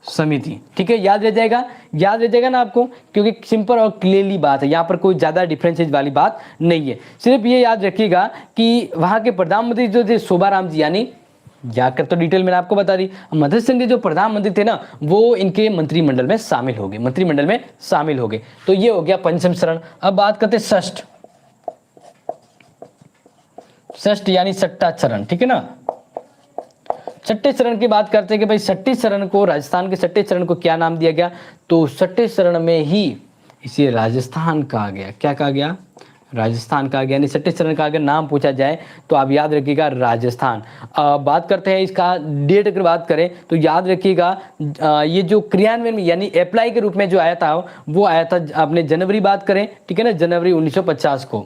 समिति, ठीक है। याद रह जाएगा ना आपको, क्योंकि सिंपल और क्लियरली बात है, यहाँ पर कोई ज्यादा डिफरेंसेस वाली बात नहीं है। सिर्फ ये याद रखिएगा कि वहां के प्रधानमंत्री जो थे शोभाराम जी, यानी जाकर तो डिटेल मैंने आपको बता दी, मत्स्य संघ के जो प्रधानमंत्री थे ना वो इनके मंत्रिमंडल में शामिल हो गए, तो ये हो गया पंचम शरण। अब बात करते षष्ठ यानी छठा चरण, ठीक है ना। छठे चरण की बात करते हैं कि भाई छठे चरण को, राजस्थान के छठे चरण को क्या नाम दिया गया, तो छठे चरण में ही इसे राजस्थान कहा गया। क्या कहा गया? राजस्थान कहा गया। यानी छठे चरण का अगर नाम पूछा जाए तो आप याद रखिएगा राजस्थान। बात करते हैं इसका डेट, अगर बात करें तो याद रखिएगा ये जो क्रियान्वयन में यानी अप्लाई के रूप में जो आया था वो आया था आपने जनवरी, बात करें ठीक है ना, जनवरी 1950 को,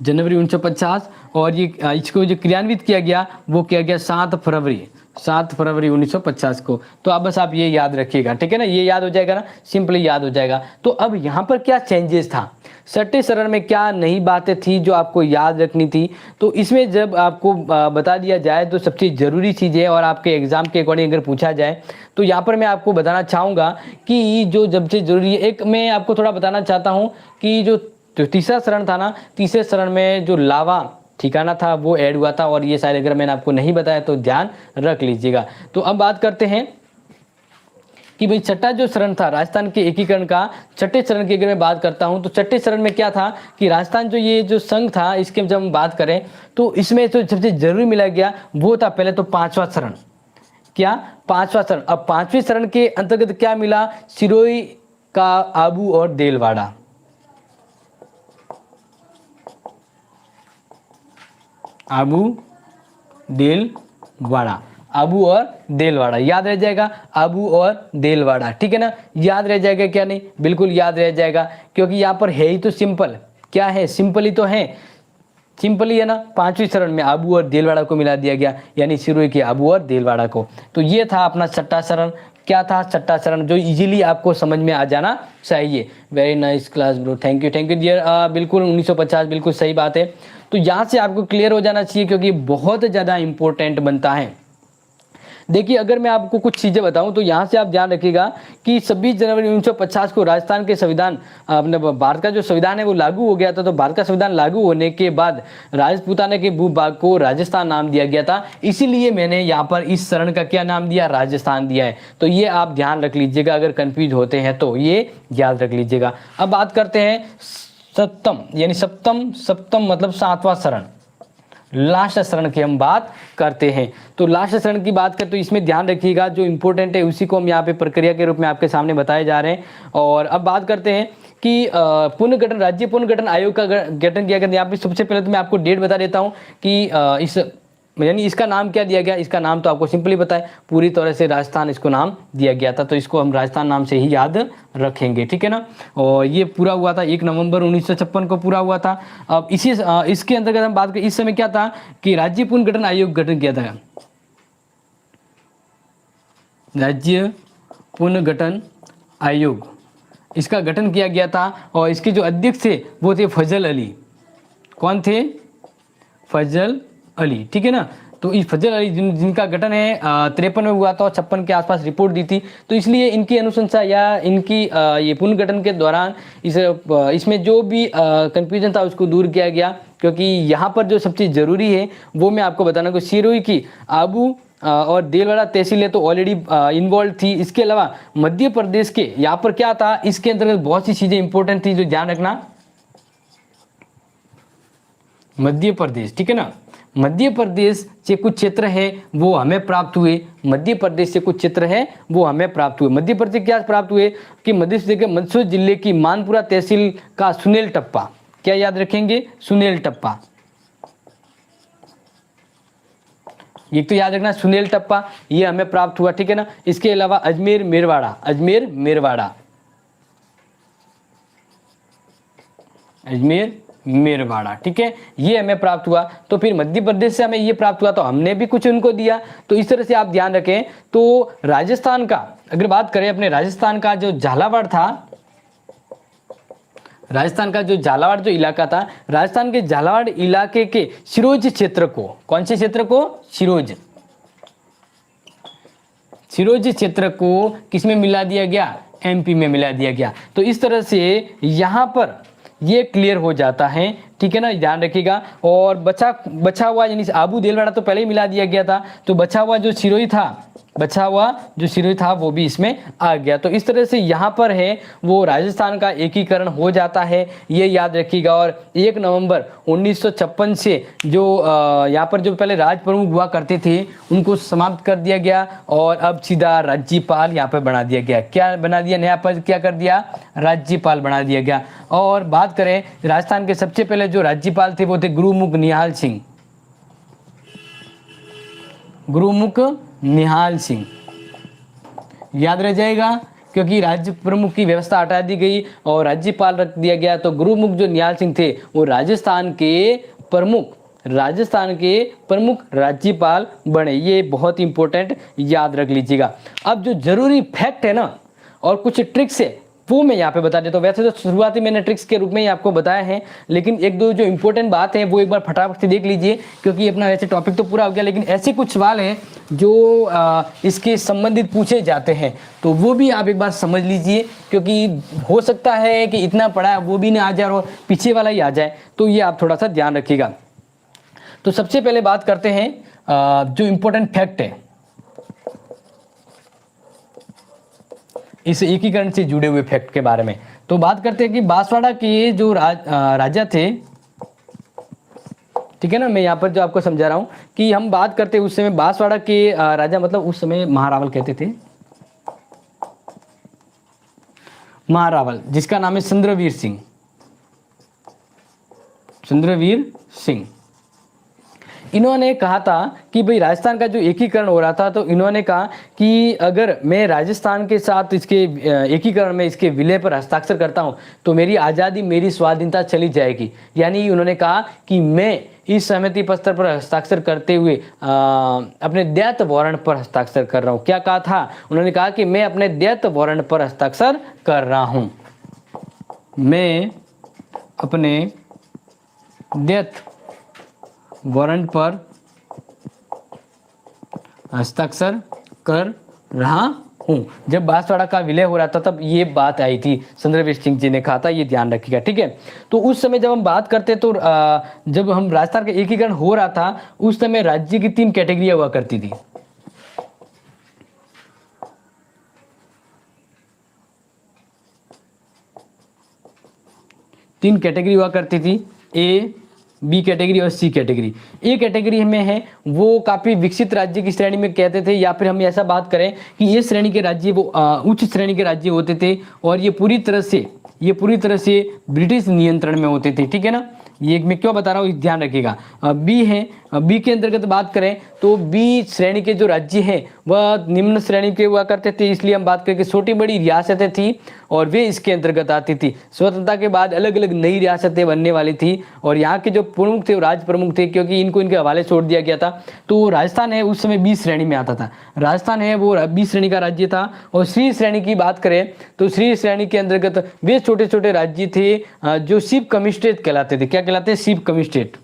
जनवरी 1950। और ये इसको जो क्रियान्वित किया गया वो किया गया 7 फरवरी 1950 को। तो अब बस आप ये याद रखिएगा, ठीक है ना, ये याद हो जाएगा ना, सिंपली याद हो जाएगा। तो अब यहाँ पर क्या चेंजेस था, छठे चरण में क्या नई बातें थी जो आपको याद रखनी थी, तो इसमें जब आपको बता दिया जाए तो सबसे ज़रूरी चीज़ है, और आपके एग्जाम के अकॉर्डिंग अगर पूछा जाए तो यहाँ पर मैं आपको बताना चाहूँगा कि जो सबसे ज़रूरी है, एक मैं आपको थोड़ा बताना चाहता हूँ कि जो तीसरा चरण था ना, तीसरे चरण में जो लावा ठिकाना था वो ऐड हुआ था, और ये शायद अगर मैंने आपको नहीं बताया तो ध्यान रख लीजिएगा। तो अब बात करते हैं कि भाई छठा जो चरण था राजस्थान के एकीकरण का, छठे चरण की अगर मैं बात करता हूं तो छठे चरण में क्या था कि राजस्थान जो ये जो संघ था इसके जब हम बात करें तो इसमें जो सबसे जरूरी मिला गया वो था पहले तो पांचवा चरण। क्या? पांचवा चरण। अब पांचवें चरण के अंतर्गत क्या मिला? सिरोही का आबू और देलवाड़ा। आबू देलवाड़ा, आबू और देलवाड़ा याद रह जाएगा, आबू और देलवाड़ा, ठीक है ना, याद रह जाएगा क्या? नहीं, बिल्कुल याद रह जाएगा, क्योंकि यहाँ पर है ही तो सिंपल, क्या है? सिंपल ही तो है, सिंपल ही है ना। पांचवें चरण में आबू और देलवाड़ा को मिला दिया गया, यानी सिरोही के आबू और देलवाड़ा को। तो ये था अपना छठा चरण। क्या था? छठा चरण, जो इजीली आपको समझ में आ जाना चाहिए। Very nice class bro, thank you dear. बिल्कुल 1950, बिल्कुल सही बात है। तो यहाँ से आपको क्लियर हो जाना चाहिए, क्योंकि बहुत ज़्यादा इंपॉर्टेंट बनता है। देखिए, अगर मैं आपको कुछ चीज़ें बताऊं तो यहाँ से आप ध्यान रखिएगा कि 26 जनवरी 1950 को राजस्थान के संविधान, अपने भारत का जो संविधान है वो लागू हो गया था। तो भारत का संविधान लागू होने के बाद राजपूताना के भूभाग को राजस्थान नाम दिया गया था, इसीलिए मैंने यहाँ पर इस चरण का क्या नाम दिया? राजस्थान दिया है। तो ये आप ध्यान रख लीजिएगा, अगर कंफ्यूज होते हैं तो ये याद रख लीजिएगा। अब बात करते हैं सप्तम, यानी सप्तम मतलब सातवां चरण, लास्ट चरण की हम बात करते हैं। तो लास्ट चरण की बात करें तो इसमें ध्यान रखिएगा, जो इंपॉर्टेंट है उसी को हम यहाँ पे प्रक्रिया के रूप में आपके सामने बताए जा रहे हैं। और अब बात करते हैं कि पुनर्गठन, राज्य पुनर्गठन आयोग का गठन किया गया। यहाँ पे सबसे पहले तो मैं आपको डेट बता देता हूँ कि इस यानी इसका नाम क्या दिया गया। इसका नाम तो आपको सिंपली पता है, पूरी तरह से राजस्थान इसको नाम दिया गया था, तो इसको हम राजस्थान नाम से ही याद रखेंगे, ठीक है ना। और ये पूरा हुआ था 1 नवंबर 1956 को पूरा हुआ था। अब इसके अंतर्गत हम बात करें, इस समय क्या था कि राज्य पुनर्गठन आयोग गठन किया था, राज्य पुनर्गठन आयोग, इसका गठन किया गया था। और इसके जो अध्यक्ष थे वो थे फजल अली। कौन थे? फजल अली, ठीक है ना। तो इस फजल अली जिनका गठन है 53 में हुआ था और 56 के आसपास रिपोर्ट दी थी। तो इसलिए इनकी अनुशंसा या इनकी ये पुनर्गठन के दौरान इसमें जो भी कंफ्यूजन था उसको दूर किया गया, क्योंकि यहाँ पर जो सबसे ज़रूरी है वो मैं आपको बताना कि सिरोही की आबू और देलवाड़ा तहसीलें तो ऑलरेडी इन्वॉल्व थी। इसके अलावा मध्य प्रदेश के यहाँ पर क्या था, इसके अंतर्गत बहुत सी चीज़ें इंपॉर्टेंट थी जो ध्यान रखना। मध्य प्रदेश, ठीक है ना, मध्य प्रदेश से कुछ क्षेत्र है वो हमें प्राप्त हुए, मध्य प्रदेश से कुछ क्षेत्र है वो हमें प्राप्त हुए। मध्य प्रदेश क्या प्राप्त हुए कि मध्य प्रदेश के मंदसौर जिले की मानपुरा तहसील का सुनेल टप्पा, क्या याद रखेंगे? सुनेल टप्पा, ये तो याद रखना सुनेल टप्पा, ये हमें प्राप्त हुआ, ठीक है ना। इसके अलावा अजमेर मेरवाड़ा, अजमेर मेरवाड़ा, अजमेर मेरवाड़ा, ठीक है, ये हमें प्राप्त हुआ। तो फिर मध्य प्रदेश से हमें ये प्राप्त हुआ तो हमने भी कुछ उनको दिया। तो इस तरह से आप ध्यान रखें। तो राजस्थान का अगर बात करें, अपने राजस्थान का जो झालावाड़ था, राजस्थान का जो झालावाड़ जो इलाका था, राजस्थान के झालावाड़ इलाके के सिरोज क्षेत्र को, कौन से क्षेत्र को? सिरोज, सिरोज क्षेत्र को किसमें मिला दिया गया? एमपी में मिला दिया गया। तो इस तरह से यहाँ पर ये क्लियर हो जाता है, ठीक है ना, ध्यान रखिएगा। और बचा हुआ यानी आबू देलवाड़ा तो पहले ही मिला दिया गया था, तो बचा हुआ जो सिरोही था बचा हुआ जो सिरोही था वो भी इसमें आ गया। तो इस तरह से यहाँ पर है वो राजस्थान का एकीकरण हो जाता है, ये याद रखिएगा। और 1 नवंबर 1956 से जो यहाँ पर जो पहले राज प्रमुख हुआ करते थे उनको समाप्त कर दिया गया और अब सीधा राज्यपाल यहाँ पर बना दिया गया। क्या बना दिया, नया पद क्या कर दिया, राज्यपाल बना दिया गया। और बात करें राजस्थान के सबसे पहले जो राज्यपाल थे वो थे गुरुमुख निहाल सिंह, गुरुमुख निहाल सिंह, याद रह जाएगा क्योंकि राज्य प्रमुख की व्यवस्था हटा दी गई और राज्यपाल रख दिया गया। तो गुरुमुख जो निहाल सिंह थे वो राजस्थान के प्रमुख राज्यपाल बने। ये बहुत इंपॉर्टेंट याद रख लीजिएगा। अब जो जरूरी फैक्ट है ना और कुछ ट्रिक्स है वो मैं यहाँ पे बता देता हूँ। वैसे तो शुरुआती मैंने ट्रिक्स के रूप में ही आपको बताया है, लेकिन एक दो जो इंपॉर्टेंट बात है वो एक बार फटाफट से देख लीजिए क्योंकि अपना वैसे टॉपिक तो पूरा हो गया, लेकिन ऐसे कुछ सवाल हैं जो इसके संबंधित पूछे जाते हैं तो वो भी आप एक बार समझ लीजिए क्योंकि हो सकता है कि इतना पढ़ा वो भी ना आ जाए और पीछे वाला ही आ जाए, तो ये आप थोड़ा सा ध्यान रखिएगा। तो सबसे पहले बात करते हैं जो इंपॉर्टेंट फैक्ट है इस एकीकरण से जुड़े हुए फैक्ट के बारे में। तो बात करते हैं कि बांसवाड़ा के जो राजा थे, ठीक है ना, मैं यहाँ पर जो आपको समझा रहा हूँ कि हम बात करते हैं उस समय बांसवाड़ा के राजा, मतलब उस समय महारावल कहते थे, महारावल जिसका नाम है चंद्रवीर सिंह, चंद्रवीर सिंह। इन्होंने कहा था कि भाई राजस्थान का जो एकीकरण हो रहा था तो इन्होंने कहा कि अगर मैं राजस्थान के साथ इसके एकीकरण में इसके विलय पर हस्ताक्षर करता हूं तो मेरी आज़ादी, मेरी स्वाधीनता चली जाएगी। यानी उन्होंने कहा कि मैं इस सहमति पत्र पर हस्ताक्षर करते हुए अपने दैत्य वारंट पर हस्ताक्षर कर रहा हूं। क्या कहा था उन्होंने? कहा कि मैं अपने दैत्य वारंट पर हस्ताक्षर कर रहा हूं, मैं अपने दैत्य वारंट पर हस्ताक्षर कर रहा हूं। जब बांसवाड़ा का विलय हो रहा था तब ये बात आई थी, चंद्रवीर सिंह जी ने कहा था, ये ध्यान रखिएगा, ठीक है। तो उस समय जब हम बात करते तो जब हम राजस्थान का एकीकरण हो रहा था उस समय राज्य की 3 कैटेगरियां हुआ करती थी। तीन कैटेगरी हुआ करती थी, ए, बी कैटेगरी और सी कैटेगरी। ए कैटेगरी में है वो काफ़ी विकसित राज्य की श्रेणी में कहते थे, या फिर हम ऐसा बात करें कि ये श्रेणी के राज्य वो उच्च श्रेणी के राज्य होते थे और ये पूरी तरह से ब्रिटिश नियंत्रण में होते थे, ठीक है ना। ये मैं क्यों बता रहा हूँ ध्यान रखिएगा। बी है, बी के अंतर्गत बात करें तो बी श्रेणी के जो राज्य हैं वह निम्न श्रेणी के हुआ करते थे, इसलिए हम बात करें कि छोटी बड़ी रियासतें थी और वे इसके अंतर्गत आती थी। स्वतंत्रता के बाद अलग अलग नई रियासतें बनने वाली थी और यहाँ के जो प्रमुख थे वो राज प्रमुख थे क्योंकि इनको इनके हवाले छोड़ दिया गया था। तो राजस्थान है उस समय बी श्रेणी में आता था, राजस्थान है वो बी श्रेणी का राज्य था। और सी श्रेणी की बात करें तो सी श्रेणी के अंतर्गत वे छोटे छोटे राज्य थे जो चीफ कमिश्नरेट कहलाते थे। क्या कहलाते हैं? चीफ कमिश्नरेट,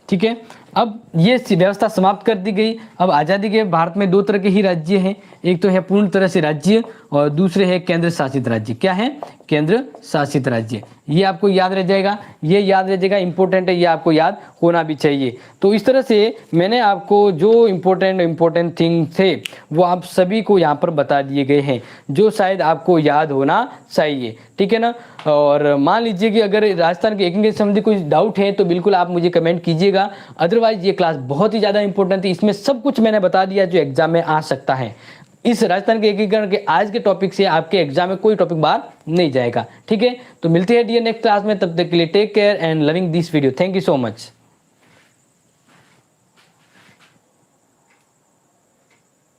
ठीक है। अब ये व्यवस्था समाप्त कर दी गई। अब आज़ादी के भारत में 2 तरह के ही राज्य हैं, एक तो है पूर्ण तरह से राज्य और दूसरे है केंद्र शासित राज्य। क्या है? केंद्र शासित राज्य। ये आपको याद रह जाएगा, ये याद रह जाएगा, इंपॉर्टेंट है, ये आपको याद होना भी चाहिए। तो इस तरह से मैंने आपको जो इम्पोर्टेंट थिंग थे वो आप सभी को यहाँ पर बता दिए गए हैं जो शायद आपको याद होना चाहिए, ठीक है ना। और मान लीजिए कि अगर राजस्थान के एकीकरण संबंधी कोई डाउट है तो बिल्कुल आप मुझे कमेंट कीजिएगा। अदरवाइज ये क्लास बहुत ही ज़्यादा इंपॉर्टेंट थी, इसमें सब कुछ मैंने बता दिया जो एग्जाम में आ सकता है। इस राजस्थान के एकीकरण के आज के टॉपिक से आपके एग्जाम में कोई टॉपिक बाहर नहीं जाएगा, ठीक है। तो मिलते हैं डियर नेक्स्ट क्लास में, तब तक के लिए take care and loving this video. Thank you so much.